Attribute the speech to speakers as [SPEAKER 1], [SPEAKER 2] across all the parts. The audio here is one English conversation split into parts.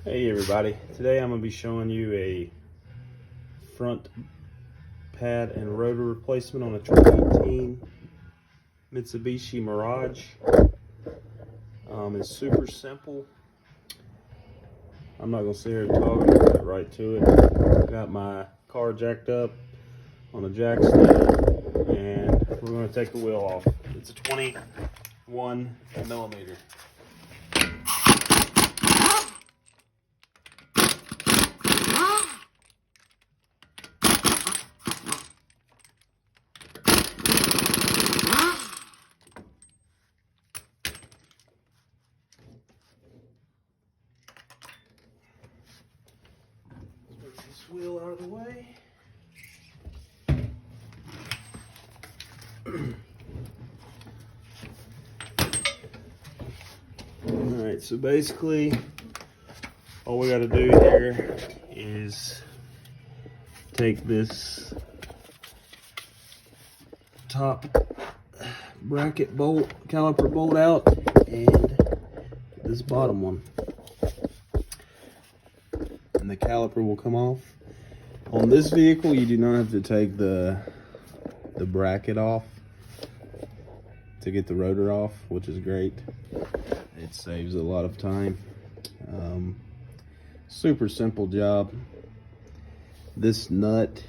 [SPEAKER 1] Hey everybody, today I'm going to be showing you a front pad and rotor replacement on a 2018 Mitsubishi Mirage. It's super simple. I'm not going to sit here and talk, I'm going to get right to it. Got my car jacked up on a jack stand and we're going to take the wheel off. It's a 21 millimeter. This wheel out of the way. Alright, so basically all we got to do here is take this top bracket bolt, caliper bolt out, and this bottom one. And the caliper will come off. On this vehicle, you do not have to take the bracket off to get the rotor off, which is great. It saves a lot of time. Super simple job. This nut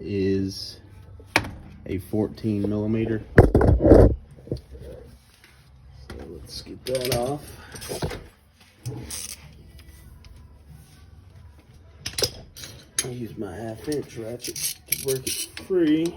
[SPEAKER 1] is a 14 millimeter. So let's get that off. I use my 1/2-inch ratchet to break it free.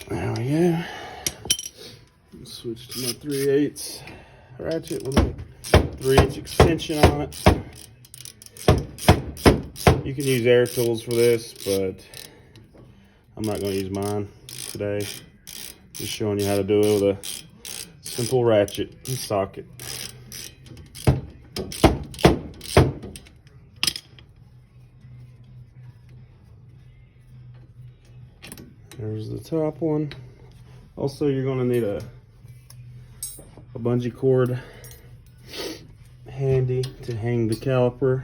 [SPEAKER 1] There we go. Switch to my 3/8 ratchet with a 3-inch extension on it. You can use air tools for this, but I'm not going to use mine today. Just showing you how to do it with a simple ratchet and socket. There's the top one. Also, you're going to need a bungee cord handy to hang the caliper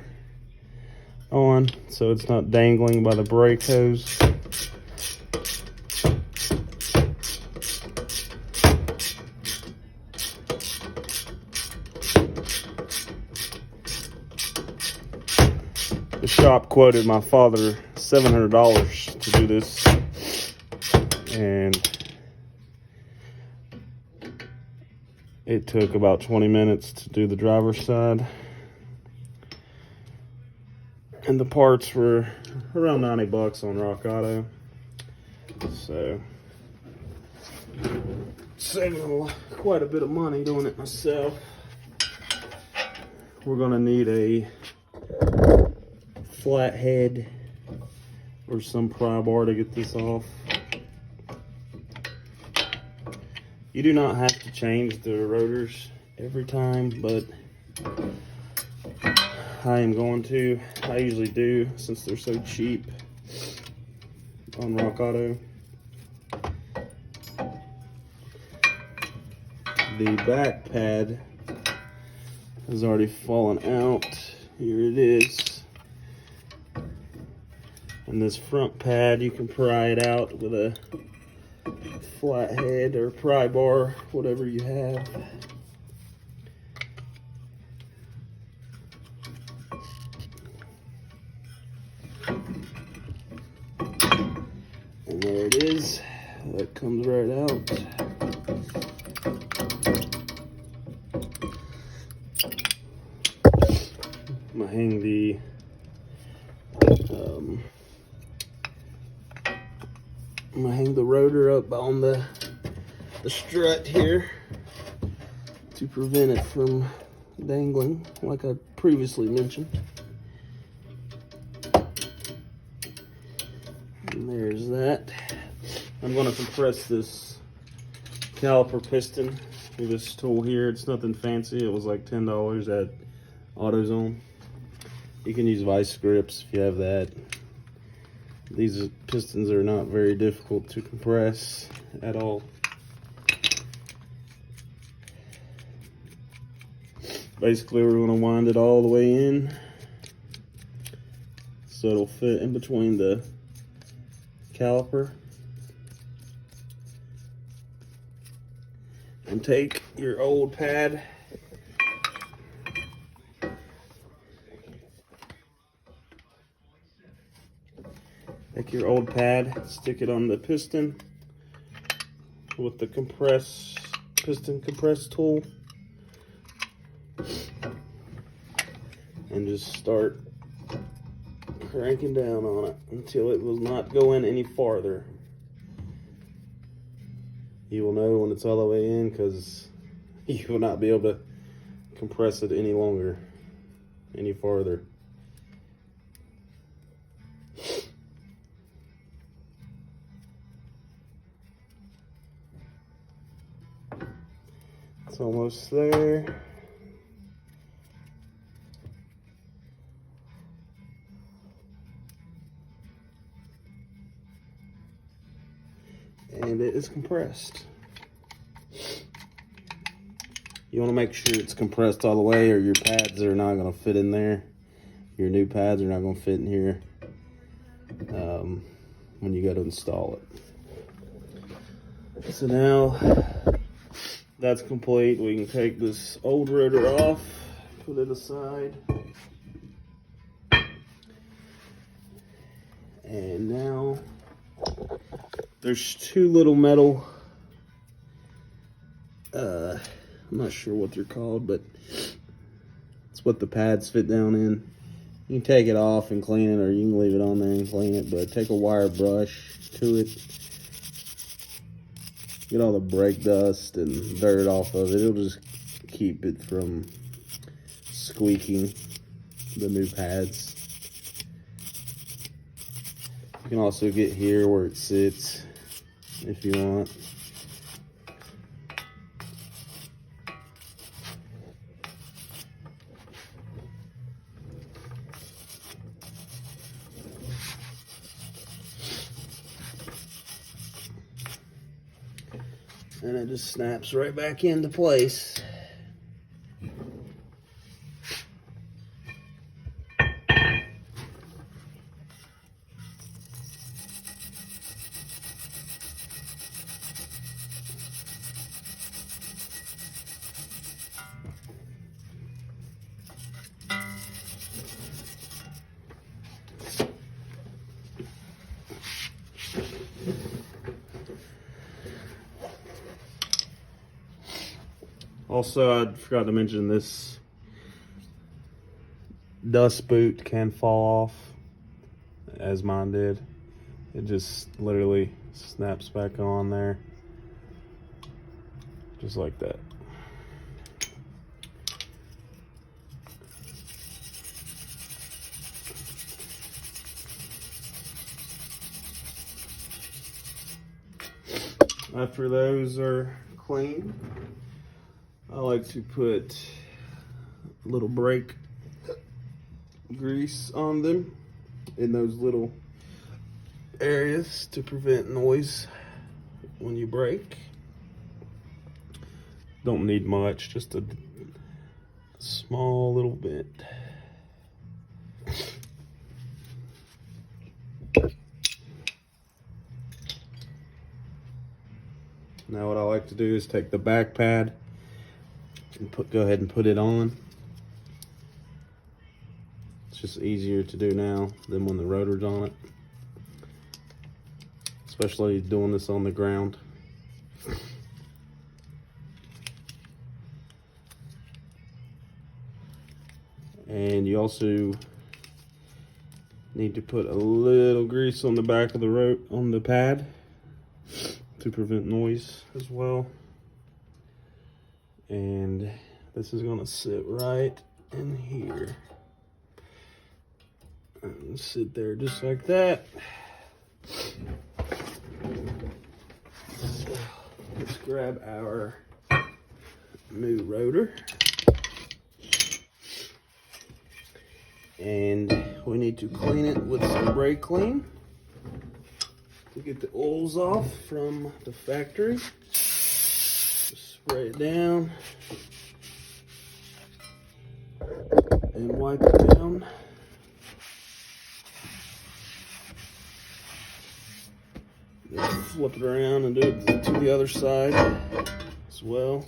[SPEAKER 1] on so it's not dangling by the brake hose. The shop quoted my father $700 to do this, and it took about 20 minutes to do the driver's side. And the parts were around 90 bucks on Rock Auto. So, saving quite a bit of money doing it myself. We're gonna need a flathead or some pry bar to get this off. You do not have to change the rotors every time, but I am going to. I usually do since they're so cheap on Rock Auto. The back pad has already fallen out. Here it is. And this front pad, you can pry it out with a flathead or pry bar, whatever you have. And there it is. That comes right out. I'm gonna hang the I'm gonna hang the rotor up on the the strut here to prevent it from dangling, like I previously mentioned. And there's that. I'm going to compress this caliper piston with this tool here. It's nothing fancy. It was like $10 at AutoZone. You can use vice grips if you have that. These pistons are not very difficult to compress at all. Basically, we're going to wind it all the way in so it'll fit in between the caliper. And take your old pad, stick it on the piston with the piston compress tool, and just start cranking down on it until it will not go in any farther. You will know when it's all the way in because you will not be able to compress it any farther. It's almost there. And it is compressed. You want to make sure it's compressed all the way, or your pads are not going to fit in there. Your new pads are not going to fit in here when you go to install it. So now that's complete. We can take this old rotor off, put it aside. And now there's two little metal, I'm not sure what they're called, but it's what the pads fit down in. You can take it off and clean it, or you can leave it on there and clean it, but take a wire brush to it. Get all the brake dust and dirt off of it. It'll just keep it from squeaking the new pads. You can also get here where it sits if you want. And it just snaps right back into place. Also, I forgot to mention this dust boot can fall off, as mine did. It just literally snaps back on there, just like that. After those are clean, I like to put a little brake grease on them in those little areas to prevent noise when you brake. Don't need much, just a small little bit. Now what I like to do is take the back pad and go ahead and put it on. It's just easier to do now than when the rotor's on it, especially doing this on the ground. And you also need to put a little grease on the back of the pad to prevent noise as well. And this is gonna sit right in here. And sit there just like that. So let's grab our new rotor. And we need to clean it with some brake clean to get the oils off from the factory. Just spray it down and wipe it down. Then flip it around and do it to the other side as well.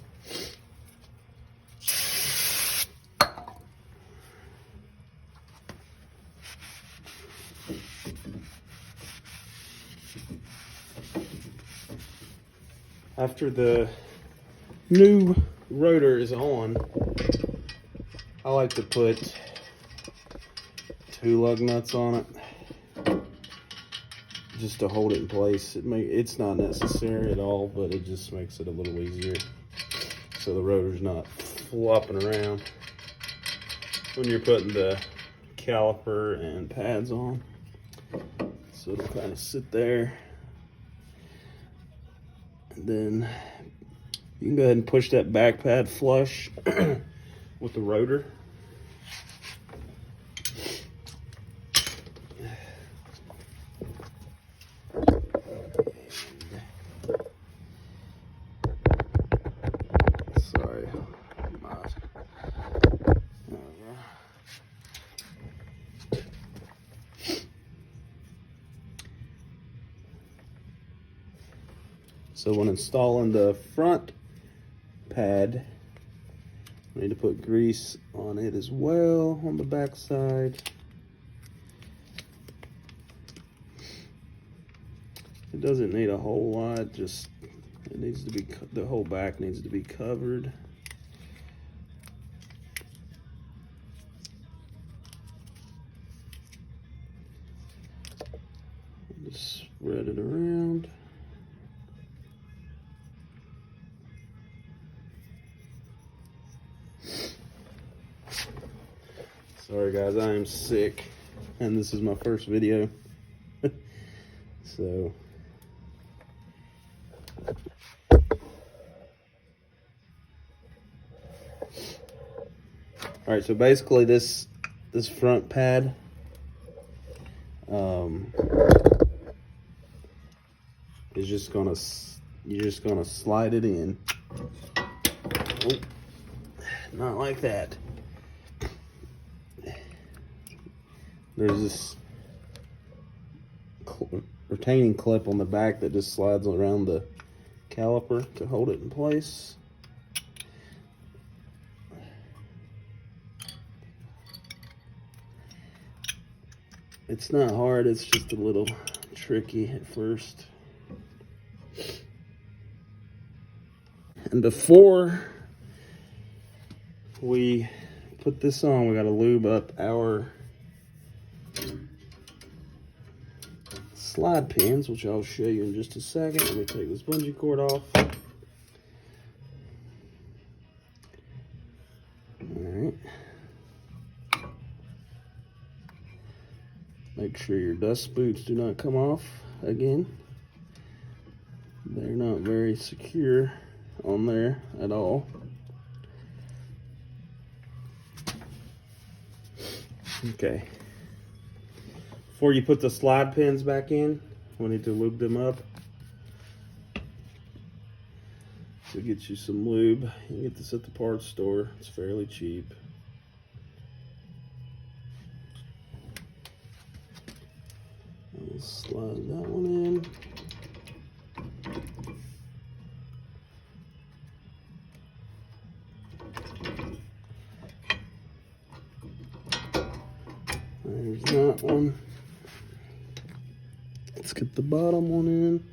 [SPEAKER 1] After the new rotor is on, I like to put 2 lug nuts on it just to hold it in place. It's not necessary at all, but it just makes it a little easier so the rotor's not flopping around when you're putting the caliper and pads on. So it'll kind of sit there. Then you can go ahead and push that back pad flush with the rotor. Sorry. So when installing the front pad, we need to put grease on it as well on the back side. It doesn't need a whole lot, just it needs to be, the whole back needs to be covered. Just spread it around. Sorry guys, I am sick and this is my first video. So all right, so basically this front pad is you're just gonna slide it in. Oh, not like that. There's this retaining clip on the back that just slides around the caliper to hold it in place. It's not hard, it's just a little tricky at first. And before we put this on, we gotta lube up our slide pins, which I'll show you in just a second. Let me take this bungee cord off. Alright. Make sure your dust boots do not come off again. They're not very secure on there at all. Okay. Before you put the slide pins back in, we need to lube them up. So get you some lube. You can get this at the parts store. It's fairly cheap. I'll slide that one in. There's that one. Let's get the bottom one in.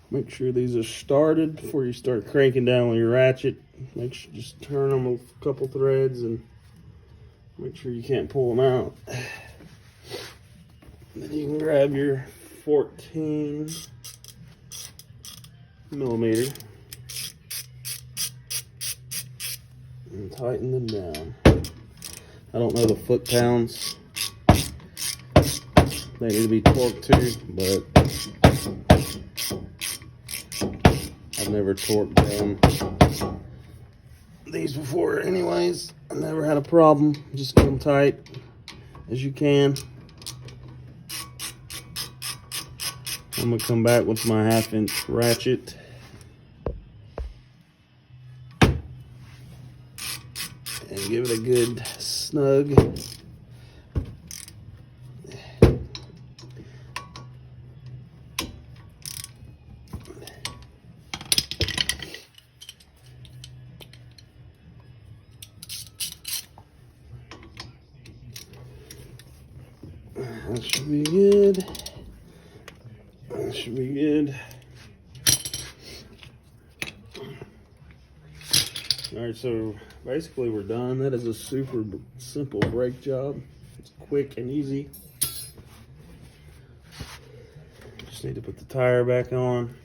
[SPEAKER 1] Make sure these are started before you start cranking down with your ratchet. Make sure just turn them a couple threads and Make sure you can't pull them out. Then you can grab your 14mm and tighten them down. I don't know the foot pounds. They need to be torqued too, but I've never torqued down these before anyways. I never had a problem. Just get them tight as you can. I'm gonna come back with my 1/2" ratchet and give it a good snug. That should be good. That should be good. All right, so basically we're done. That is a super simple brake job. It's quick and easy. Just need to put the tire back on.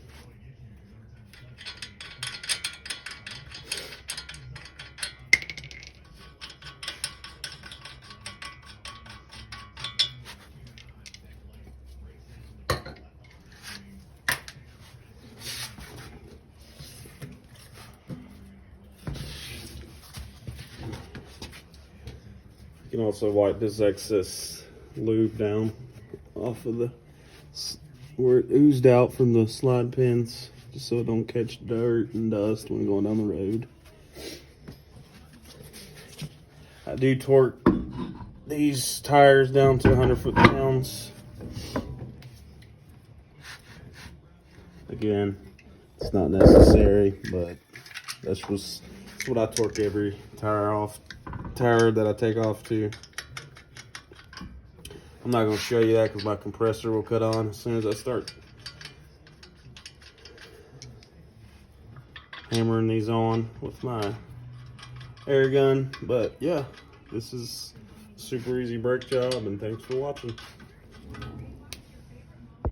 [SPEAKER 1] You can also wipe this excess lube down off of the where it oozed out from the slide pins, just so it don't catch dirt and dust when going down the road. I do torque these tires down to 100 foot-pounds. Again, it's not necessary, but that's what I torque every tire that I take off to. I'm not going to show you that because my compressor will cut on as soon as I start hammering these on with my air gun. But yeah, this is a super easy brake job, and thanks for watching.